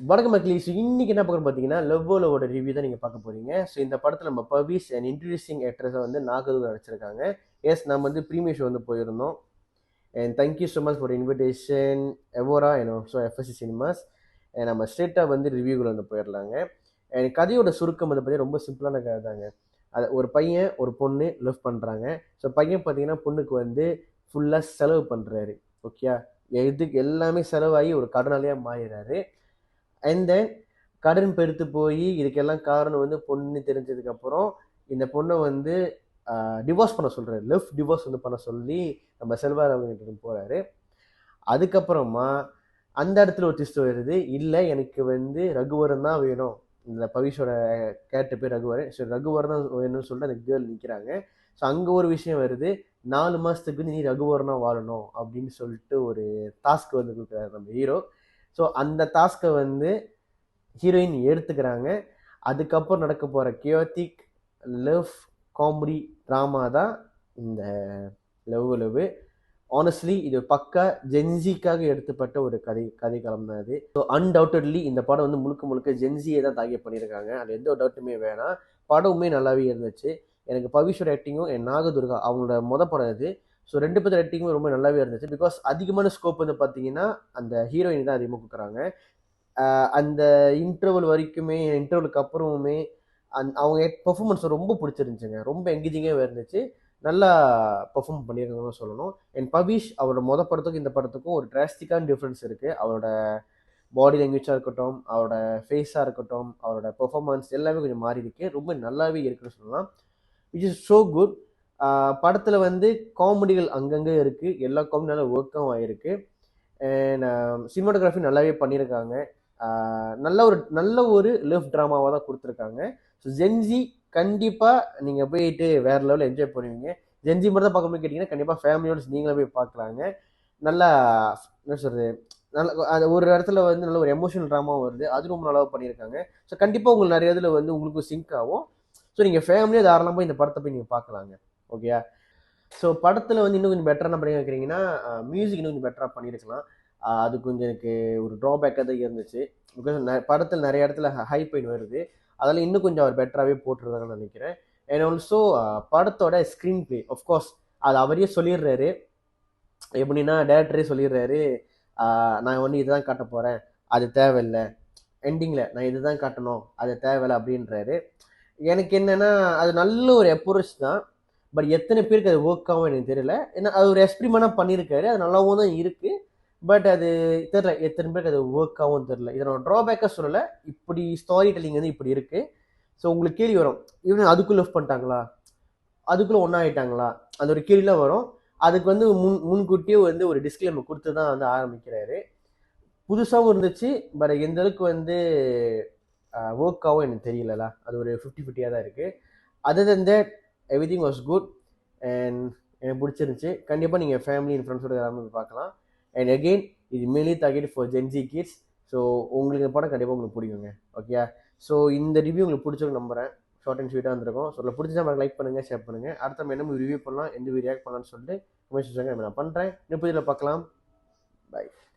வணக்கம் மக்களே. ஸோ இன்னைக்கு என்ன பார்க்க பார்த்தீங்கன்னா, லவ்வோட ரிவ்யூ தான் நீங்கள் பார்க்க போறீங்க. ஸோ இந்த படத்தில் நம்ம பவிஸ் அண்ட் இன்ட்ரடியூசிங் ஆக்ட்ரஸை வந்து நாகதூர் நடிச்சிருக்காங்க. எஸ், நம்ம வந்து ப்ரீமியர் ஷோ வந்து போயிருந்தோம். And thank you so much for invitation Evora and also FSC cinemas. And நம்ம ஸ்ட்ரெயிட்டாக வந்து ரிவ்யூக்குள்ள வந்து போயிடலாங்க. அண்ட் கதையோட சுருக்கம் வந்து பார்த்தீங்கன்னா ரொம்ப சிம்பிளான கதை தாங்க. அது ஒரு பையன் ஒரு பொண்ணு லவ் பண்ணுறாங்க. ஸோ பையன் பார்த்தீங்கன்னா பொண்ணுக்கு வந்து ஃபுல்லாக செலவு பண்ணுறாரு. ஓகே, எதுக்கு எல்லாமே செலவாகி ஒரு கடனாளியாக மாறிடுறாரு. அண்ட் தென் கடன் பெருத்து போய் இதுக்கெல்லாம் காரணம் வந்து பொண்ணு தெரிஞ்சதுக்கப்புறம் இந்த பொண்ணை வந்து டிவோர்ஸ் பண்ண சொல்கிறாரு. டிவோர்ஸ் வந்து பண்ண சொல்லி நம்ம செல்வாராமன் போகிறாரு. அதுக்கப்புறமா அந்த இடத்துல ஒரு ட்விஸ்ட் வருது. இல்லை, எனக்கு வந்து ரகுவரன் தான் வேணும். இந்த பவிஷோட கேரக்டர் பேர் ரகுவரன். ஸோ ரகுவரன் தான் வேணும்னு சொல்லிட்டு அந்த கேர்ள் நிற்கிறாங்க. ஸோ அங்கே ஒரு விஷயம் வருது. 4 மாதத்துக்கு வந்து நீ ரகுவரனா வாழணும் அப்படின்னு சொல்லிட்டு ஒரு டாஸ்க் வந்து கொடுக்குறாரு நம்ம ஹீரோ. ஸோ அந்த டாஸ்க்கை வந்து ஹீரோயின் எடுத்துக்கிறாங்க. அதுக்கப்புறம் நடக்க போகிற கியோத்திக் லவ் காமெடி ட்ராமா தான் இந்த லவ். ஆனஸ்ட்லி இது பக்கா ஜென்சிக்காக எடுத்துப்பட்ட ஒரு கதைக்களம் தான் அது. ஸோ அன்டவுட்டட்லி இந்த படம் வந்து முழுக்க முழுக்க ஜென்சியை தான் டார்கெட் பண்ணியிருக்காங்க. அது எந்த ஒரு டவுட்டுமே வேணாம். படமுமே நல்லாவே இருந்துச்சு. எனக்கு பவிஷோட ஆக்டிங்கும் என் நாகதுர்கா அவங்களோட படம் இது. ஸோ 2 பேர் ஆக்டிங்கும் ரொம்ப நல்லாவே இருந்துச்சு. பிகாஸ் அதிகமான ஸ்கோப் வந்து பார்த்தீங்கன்னா அந்த ஹீரோயின் தான் அதிகமாக கொடுக்குறாங்க. அந்த இன்டர்வலுக்கு அப்புறமுமே அவங்க பெர்ஃபார்மன்ஸ் ரொம்ப பிடிச்சிருந்துச்சுங்க. ரொம்ப எங்கேஜிங்காக இருந்துச்சு. நல்லா பெர்ஃபார்ம் பண்ணியிருக்காங்கன்னு சொல்லணும். அண்ட் பவிஷ் அவரோட படத்துக்கும் இந்த படத்துக்கும் ஒரு டிராஸ்டிக்கான டிஃப்ரென்ஸ் இருக்குது. அவரோட பாடி லாங்குவேஜாக இருக்கட்டும், அவரோட ஃபேஸாக இருக்கட்டும், அவரோட பெர்ஃபார்மன்ஸ் எல்லாமே கொஞ்சம் மாறி இருக்கு. ரொம்ப நல்லாவே இருக்குன்னு சொல்லலாம். Which is so good. படத்தில் வந்து காமெடிகள் அங்கங்கே இருக்குது. எல்லா காமெடி நல்லா ஒர்க்கும் ஆகிருக்கு. அண்ட் சினிமாட்டோகிராஃபி நல்லாவே பண்ணியிருக்காங்க. நல்ல ஒரு லவ் ட்ராமாவாக தான் கொடுத்துருக்காங்க. ஸோ ஜென்ஜி கண்டிப்பாக நீங்கள் போயிட்டு வேறு லெவலில் என்ஜாய் பண்ணுவீங்க. ஜென்ஜி மட்டும் தான் பார்க்கணும்னு கேட்டிங்கன்னா கண்டிப்பாக ஃபேமிலியோட நீங்களே போய் பார்க்கலாங்க. நல்லா என்ன சொல்கிறது, நல்ல அது ஒரு இடத்துல வந்து நல்ல ஒரு எமோஷனல் ட்ராமாவும் வருது. அது ரொம்ப நல்லா பண்ணியிருக்காங்க. ஸோ கண்டிப்பாக உங்களுக்கு நிறைய இதில் வந்து உங்களுக்கு சிங்க் ஆகும். ஸோ நீங்கள் ஃபேமிலியாக தாராளமாக இந்த படத்தை போய் நீங்கள் பார்க்கலாங்க. ஓகே. ஸோ படத்தில் வந்து இன்னும் கொஞ்சம் பெட்டராக என்ன பண்ணி வைக்கிறீங்கன்னா மியூசிக் இன்னும் கொஞ்சம் பெட்டராக பண்ணியிருக்கலாம். அது கொஞ்சம் எனக்கு ஒரு ட்ராபேக்காக தான் இருந்துச்சு. பிகாஸ் படத்தில் நிறைய இடத்துல ஹை பெயின் வருது. அதெல்லாம் இன்னும் கொஞ்சம் அவர் பெட்டராகவே போட்டிருந்தாங்கன்னு நினைக்கிறேன். அண்ட் ஆல்சோ படத்தோட ஸ்க்ரீன் பிளே ஆஃப்கோர்ஸ் அது அவரே சொல்லிடுறாரு. எப்படின்னா டேரக்டரே சொல்லிடுறாரு, நான் வந்து இதுதான் காட்ட போகிறேன், அது தேவையில்லை. எண்டிங்கில் நான் இதுதான் காட்டணும், அது தேவையில்லை அப்படின்றாரு. எனக்கு என்னன்னா அது நல்ல ஒரு அப்ரோச் தான். பட் எத்தனை பேருக்கு அது ஒர்க் ஆகும் எனக்கு தெரியல. ஏன்னா அது ஒரு எக்ஸ்பிரிமெண்டாக பண்ணியிருக்காரு. அது நல்லாவும் தான் இருக்குது. பட் அது தெரியல எத்தனை பேருக்கு அது ஒர்க் ஆகும் தெரியல. இதை நான் ட்ராபேக்காக சொல்லலை. இப்படி ஸ்டோரி டெல்லிங் வந்து இப்படி இருக்குது. ஸோ உங்களுக்கு கேள்வி வரும், இவங்க அதுக்குள்ளே லவ் பண்ணிட்டாங்களா, அதுக்குள்ளே ஒன்றா ஆகிட்டாங்களா, அந்த ஒரு கேள்விலாம் வரும். அதுக்கு வந்து முன்கூட்டியே வந்து ஒரு டிஸ்க்ளைமர் கொடுத்து தான் வந்து ஆரம்பிக்கிறாரு. புதுசாகவும் இருந்துச்சு. பட் எந்த அளவுக்கு வந்து ஒர்க் ஆகும் எனக்கு தெரியலல. அது ஒரு 50-50 தான் இருக்குது. Other then that everything was good. And எனக்கு பிடிச்சிருந்துச்சு. கண்டிப்பாக நீங்கள் ஃபேமிலி அண்ட் ஃப்ரெண்ட்ஸோட எல்லாமே போய் பார்க்கலாம். அண்ட் அகெயின் இது mainly target for Gen Z kids. So உங்களுக்கு இந்த படம் கண்டிப்பாக உங்களுக்கு பிடிக்குங்க. ஓகே. ஸோ இந்த ரிவ்யூ உங்களுக்கு பிடிச்சிருக்கு நம்புறேன். ஷார்ட் அண்ட் ஸ்வீட்டாக இருந்திருக்கும். ஸோ பிடிச்சா நம்ம லைக் பண்ணுங்கள், ஷேர் பண்ணுங்கள். அடுத்த நம்ம என்ன ரிவ்யூ பண்ணலாம், எந்த ரியாக்ட் பண்ணலாம்னு சொல்லிட்டு கமெண்ட் சொல்லுங்கள். நான் பண்ணுறேன். இன்னும் புதியில் பார்க்கலாம். பை.